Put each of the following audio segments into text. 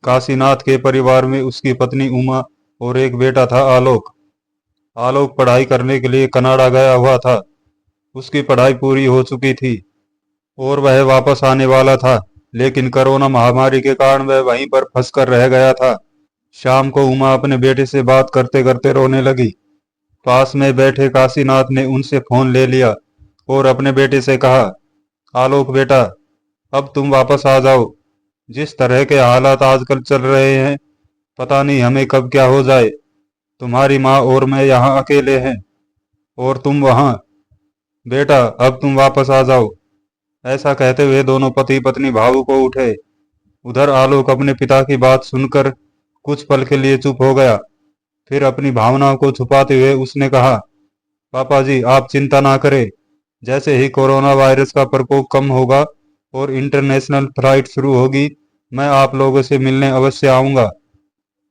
काशीनाथ के परिवार में उसकी पत्नी उमा और एक बेटा था आलोक। आलोक पढ़ाई करने के लिए कनाडा गया हुआ था। उसकी पढ़ाई पूरी हो चुकी थी और वह वापस आने वाला था, लेकिन कोरोना महामारी के कारण वह वहीं पर फंस कर रह गया था। शाम को उमा अपने बेटे से बात करते करते रोने लगी। पास में बैठे काशीनाथ ने उनसे फोन ले लिया और अपने बेटे से कहा, आलोक बेटा, अब तुम वापस आ जाओ। जिस तरह के हालात आजकल चल रहे हैं, पता नहीं हमें कब क्या हो जाए। तुम्हारी माँ और मैं यहाँ अकेले हैं और तुम वहाँ। बेटा, अब तुम वापस आ जाओ। ऐसा कहते हुए दोनों पति पत्नी भावुक हो उठे। उधर आलोक अपने पिता की बात सुनकर कुछ पल के लिए चुप हो गया। फिर अपनी भावनाओं को छुपाते हुए उसने कहा, पापा जी, आप चिंता ना करें। जैसे ही कोरोना वायरस का प्रकोप कम होगा और इंटरनेशनल फ्लाइट शुरू होगी, मैं आप लोगों से मिलने अवश्य आऊंगा।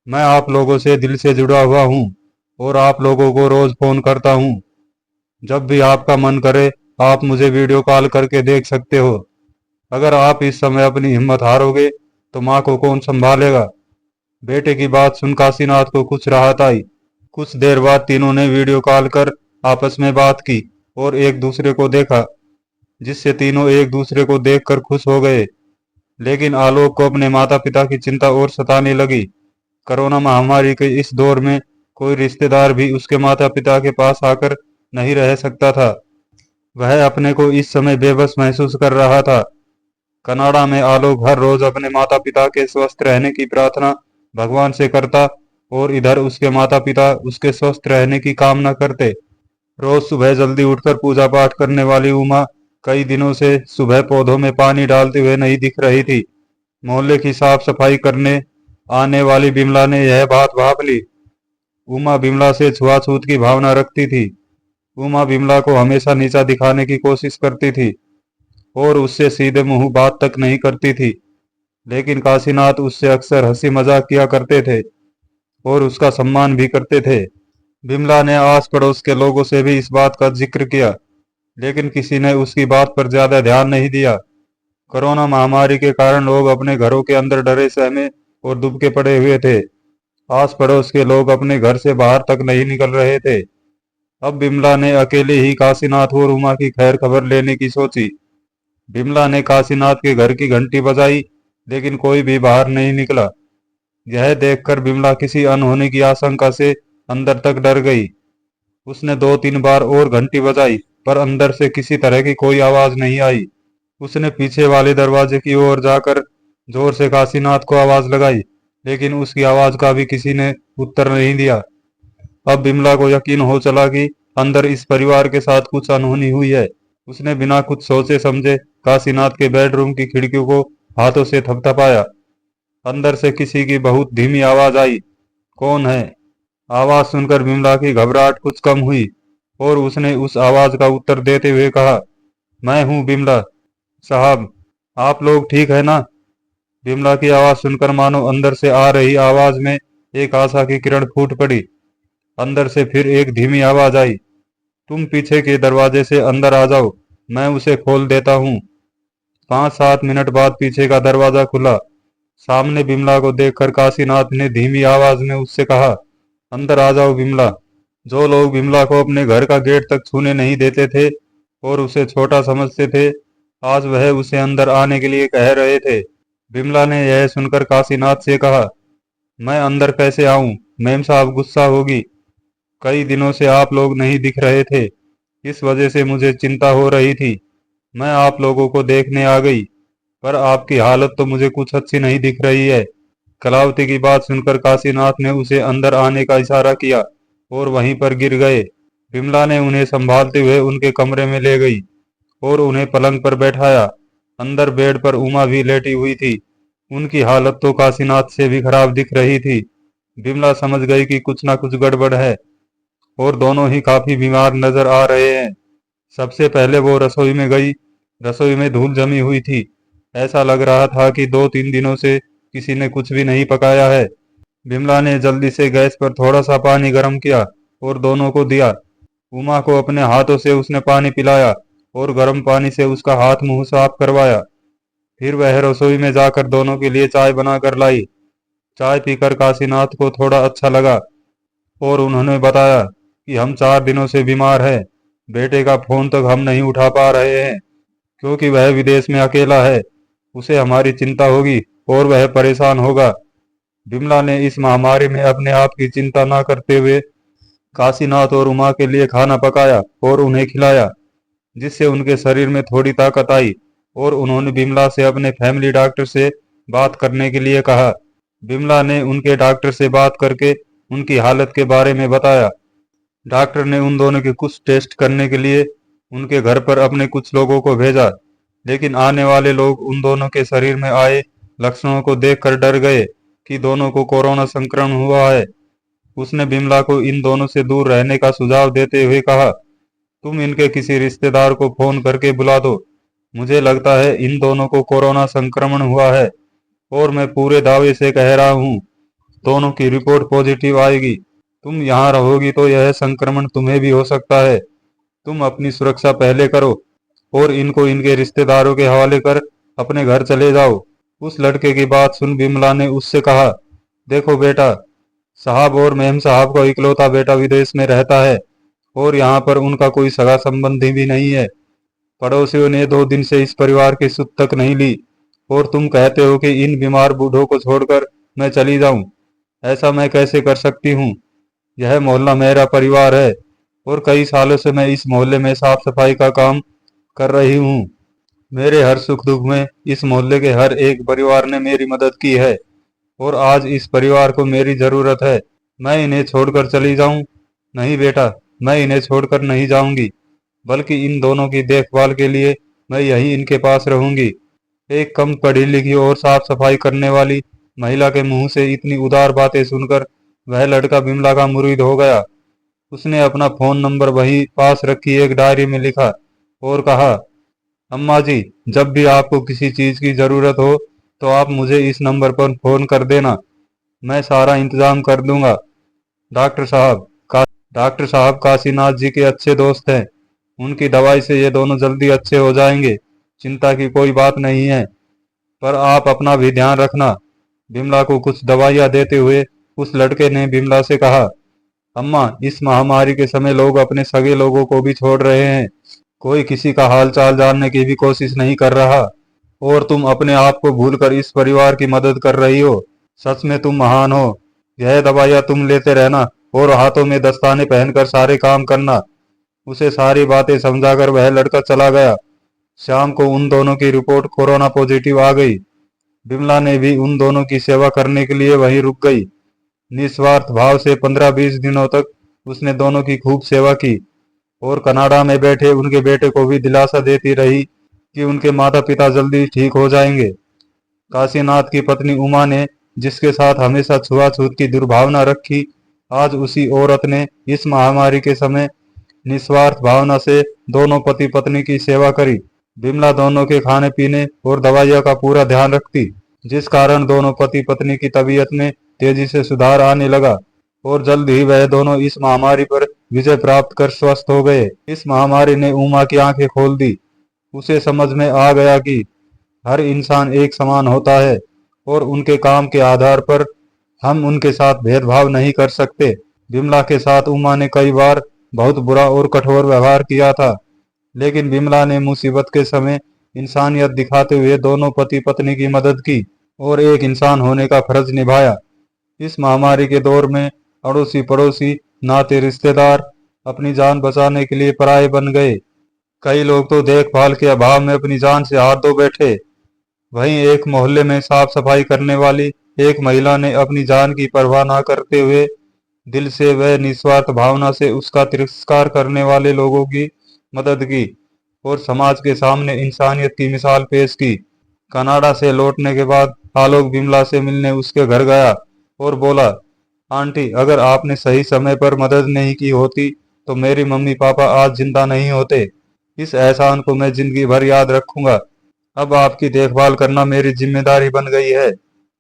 मैं आप लोगों से दिल से जुड़ा हुआ हूँ और आप लोगों को रोज फोन करता हूँ। जब भी आपका मन करे, आप मुझे वीडियो कॉल करके देख सकते हो। अगर आप इस समय अपनी हिम्मत हारोगे तो माँ को कौन संभालेगा। बेटे की बात सुन काशीनाथ को कुछ राहत आई। कुछ देर बाद तीनों ने वीडियो कॉल कर आपस में बात की और एक दूसरे को देखा, जिससे तीनों एक दूसरे को देखकर खुश हो गए। लेकिन आलोक को अपने माता पिता की चिंता और सताने लगी। कोरोना महामारी के इस दौर में कोई रिश्तेदार भी उसके माता पिता के पास आकर नहीं रह सकता था। वह अपने को इस समय बेबस महसूस कर रहा था। कनाडा में आलोक हर रोज अपने माता पिता के स्वस्थ रहने की प्रार्थना भगवान से करता और इधर उसके माता पिता उसके स्वस्थ रहने की कामना करते। रोज सुबह जल्दी उठकर पूजा पाठ करने वाली उमा कई दिनों से सुबह पौधों में पानी डालते हुए नहीं दिख रही थी। मोहल्ले की साफ सफाई करने आने वाली बिमला ने यह बात भाप ली। उमा बिमला से छुआछूत की भावना रखती थी। उमा बिमला को हमेशा नीचा दिखाने की कोशिश करती थी और उससे सीधे मुंह बात तक नहीं करती थी। लेकिन काशीनाथ उससे अक्सर हंसी मजाक किया करते थे और उसका सम्मान भी करते थे। बिमला ने आस पड़ोस के लोगों से भी इस बात का जिक्र किया, लेकिन किसी ने उसकी बात पर ज्यादा ध्यान नहीं दिया। कोरोना महामारी के कारण लोग अपने घरों के अंदर डरे सहमे और दुबके पड़े हुए थे। आस पड़ोस के लोग अपने घर से बाहर तक नहीं निकल रहे थे। अब बिमला ने अकेले ही काशीनाथ और उमा की खैर खबर लेने की सोची। बिमला ने काशीनाथ के घर की घंटी बजाई, लेकिन कोई भी बाहर नहीं निकला। यह देखकर बिमला किसी अनहोनी की आशंका से अंदर तक डर गई। उसने दो तीन बार और घंटी बजाई, पर अंदर से किसी तरह की कोई आवाज नहीं आई। उसने पीछे वाले दरवाजे की ओर जाकर जोर से काशीनाथ को आवाज लगाई, लेकिन उसकी आवाज का भी किसी ने उत्तर नहीं दिया। अब बिमला को यकीन हो चला कि अंदर इस परिवार के साथ कुछ अनहोनी हुई है। उसने बिना कुछ सोचे समझे काशीनाथ के बेडरूम की खिड़कियों को हाथों से थपथपाया। अंदर से किसी की बहुत धीमी आवाज आई, कौन है। आवाज सुनकर बिमला की घबराहट कुछ कम हुई और उसने उस आवाज का उत्तर देते हुए कहा, मैं हूं बिमला साहब, आप लोग ठीक है ना। बिमला की आवाज सुनकर मानो अंदर से आ रही आवाज में एक आशा की किरण फूट पड़ी। अंदर से फिर एक धीमी आवाज आई, तुम पीछे के दरवाजे से अंदर आ जाओ, मैं उसे खोल देता हूँ। 5-7 मिनट बाद पीछे का दरवाजा खुला। सामने बिमला को देखकर काशीनाथ ने धीमी आवाज में उससे कहा, अंदर आ जाओ बिमला। जो लोग बिमला को अपने घर का गेट तक छूने नहीं देते थे और उसे छोटा समझते थे, आज वह उसे अंदर आने के लिए कह रहे थे। बिमला ने यह सुनकर काशीनाथ से कहा, मैं अंदर कैसे आऊं, मेम साहब गुस्सा होगी। कई दिनों से आप लोग नहीं दिख रहे थे, इस वजह से मुझे चिंता हो रही थी। मैं आप लोगों को देखने आ गई, पर आपकी हालत तो मुझे कुछ अच्छी नहीं दिख रही है। कलावती की बात सुनकर काशीनाथ ने उसे अंदर आने का इशारा किया और वहीं पर गिर गए। बिमला ने उन्हें संभालते हुए उनके कमरे में ले गई और उन्हें पलंग पर बैठाया। अंदर बेड पर उमा भी लेटी हुई थी। उनकी हालत तो काशीनाथ से भी खराब दिख रही थी। बिमला समझ गई कि कुछ ना कुछ गड़बड़ है और दोनों ही काफी बीमार नजर आ रहे हैं। सबसे पहले वो रसोई में गई। रसोई में धूल जमी हुई थी। ऐसा लग रहा था कि 2-3 दिनों से किसी ने कुछ भी नहीं पकाया है। बिमला ने जल्दी से गैस पर थोड़ा सा पानी गर्म किया और दोनों को दिया। उमा को अपने हाथों से उसने पानी पिलाया और गर्म पानी से उसका हाथ मुंह साफ करवाया। फिर वह रसोई में जाकर दोनों के लिए चाय बनाकर लाई। चाय पीकर काशीनाथ को थोड़ा अच्छा लगा और उन्होंने बताया कि हम 4 दिनों से बीमार हैं। बेटे का फोन तक हम नहीं उठा पा रहे हैं क्योंकि वह विदेश में अकेला है। उसे हमारी चिंता होगी और वह परेशान होगा। बिमला ने इस महामारी में अपने आप की चिंता न करते हुए काशीनाथ और उमा के लिए खाना पकाया और उन्हें खिलाया, जिससे उनके शरीर में थोड़ी ताकत आई। और उन्होंने बिमला से अपने फैमिली डॉक्टर से बात करने के लिए कहा। बिमला ने उनके डॉक्टर से बात करके उनकी हालत के बारे में बताया। डॉक्टर ने उन दोनों के कुछ टेस्ट करने के लिए उनके घर पर अपने कुछ लोगों को भेजा, लेकिन आने वाले लोग उन दोनों के शरीर में आए लक्षणों को देखकर डर गए कि दोनों को कोरोना संक्रमण हुआ है। उसने बिमला को इन दोनों से दूर रहने का सुझाव देते हुए कहा, तुम इनके किसी रिश्तेदार को फोन करके बुला दो। मुझे लगता है इन दोनों को कोरोना संक्रमण हुआ है और मैं पूरे दावे से कह रहा हूँ दोनों की रिपोर्ट पॉजिटिव आएगी। तुम यहाँ रहोगी तो यह संक्रमण तुम्हें भी हो सकता है। तुम अपनी सुरक्षा पहले करो और इनको इनके रिश्तेदारों के हवाले कर अपने घर चले जाओ। उस लड़के की बात सुन बिमला ने उससे कहा, देखो बेटा, साहब और मेम साहब का इकलौता बेटा विदेश में रहता है और यहाँ पर उनका कोई सगा संबंधी भी नहीं है। पड़ोसियों ने 2 दिन से इस परिवार की सुध तक नहीं ली और तुम कहते हो कि इन बीमार बूढ़ों को छोड़कर मैं चली जाऊं। ऐसा मैं कैसे कर सकती हूँ? यह मोहल्ला मेरा परिवार है और कई सालों से मैं इस मोहल्ले में साफ सफाई का काम कर रही हूँ। मेरे हर सुख दुख में इस मोहल्ले के हर एक परिवार ने मेरी मदद की है और आज इस परिवार को मेरी जरूरत है। मैं इन्हें छोड़कर चली जाऊं? नहीं बेटा, मैं इन्हें छोड़कर नहीं जाऊंगी, बल्कि इन दोनों की देखभाल के लिए मैं यहीं इनके पास रहूंगी। एक कम पढ़ी लिखी और साफ सफाई करने वाली महिला के मुंह से इतनी उदार बातें सुनकर वह लड़का बिमला का मुरीद हो गया। उसने अपना फोन नंबर वहीं पास रखी एक डायरी में लिखा और कहा, अम्मा जी, जब भी आपको किसी चीज की जरूरत हो तो आप मुझे इस नंबर पर फोन कर देना, मैं सारा इंतजाम कर दूंगा। डॉक्टर साहब का डॉक्टर साहब काशीनाथ जी के अच्छे दोस्त हैं। उनकी दवाई से ये दोनों जल्दी अच्छे हो जाएंगे, चिंता की कोई बात नहीं है। पर आप अपना भी ध्यान रखना। बिमला को कुछ दवाइयां देते हुए उस लड़के ने बिमला से कहा, अम्मा, इस महामारी के समय लोग अपने सगे लोगों को भी छोड़ रहे हैं। कोई किसी का हाल चाल जानने की भी कोशिश नहीं कर रहा और तुम अपने आप को भूलकर इस परिवार की मदद कर रही हो। सच में तुम महान हो। यह दवाइयां तुम लेते रहना और हाथों में दस्ताने पहनकर सारे काम करना। उसे सारी बातें समझाकर वह लड़का चला गया। शाम को उन दोनों की रिपोर्ट कोरोना पॉजिटिव आ गई। बिमला ने भी उन दोनों की सेवा करने के लिए वहीं रुक गई। निस्वार्थ भाव से 15-20 दिनों तक उसने दोनों की खूब सेवा की और कनाडा में बैठे उनके बेटे को भी दिलासा देती रही कि उनके माता पिता जल्दी ठीक हो जाएंगे। काशीनाथ की पत्नी उमा ने, जिसके साथ हमेशा छुआछूत की दुर्भावना रखी, आज उसी औरत ने इस महामारी के समय निस्वार्थ भावना से दोनों पति पत्नी की सेवा करी। बिमला दोनों के खाने पीने और दवाइयों का पूरा ध्यान रखती, जिस कारण दोनों पति पत्नी की तबीयत में तेजी से सुधार आने लगा और जल्द ही वह दोनों इस महामारी पर विजय प्राप्त कर स्वस्थ हो गए। इस महामारी ने उमा की आंखें खोल दी। उसे समझ में आ गया कि हर इंसान एक समान होता है और उनके काम के आधार पर हम उनके साथ भेदभाव नहीं कर सकते। बिमला के साथ उमा ने कई बार बहुत बुरा और कठोर व्यवहार किया था, लेकिन बिमला ने मुसीबत के समय इंसानियत दिखाते हुए दोनों पति पत्नी की मदद की और एक इंसान होने का फर्ज निभाया। इस महामारी के दौर में अड़ोसी पड़ोसी, नाते रिश्तेदार अपनी जान बचाने के लिए पराये बन गए। कई लोग तो देखभाल के अभाव में अपनी जान से हाथ धो बैठे। वहीं एक मोहल्ले में साफ सफाई करने वाली एक महिला ने अपनी जान की परवाह न करते हुए दिल से व निस्वार्थ भावना से उसका तिरस्कार करने वाले लोगों की मदद की और समाज के सामने इंसानियत की मिसाल पेश की। कनाडा से लौटने के बाद आलोक बिमला से मिलने उसके घर गया और बोला, आंटी, अगर आपने सही समय पर मदद नहीं की होती तो मेरी मम्मी पापा आज जिंदा नहीं होते। इस एहसान को मैं जिंदगी भर याद रखूंगा। अब आपकी देखभाल करना मेरी जिम्मेदारी बन गई है।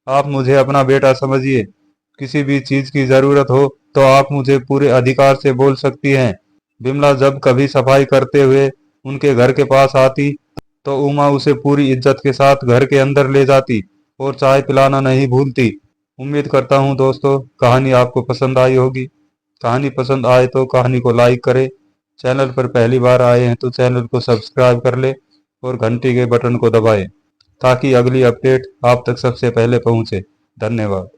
आप मुझे अपना बेटा समझिए। किसी भी चीज की जरूरत हो तो आप मुझे पूरे अधिकार से बोल सकती हैं। बिमला जब कभी सफाई करते हुए उनके घर के पास आती तो उमा उसे पूरी इज्जत के साथ घर के अंदर ले जाती और चाय पिलाना नहीं भूलती। उम्मीद करता हूँ दोस्तों कहानी आपको पसंद आई होगी। कहानी पसंद आए तो कहानी को लाइक करें। चैनल पर पहली बार आए हैं तो चैनल को सब्सक्राइब कर ले और घंटी के बटन को दबाएं ताकि अगली अपडेट आप तक सबसे पहले पहुंचे। धन्यवाद।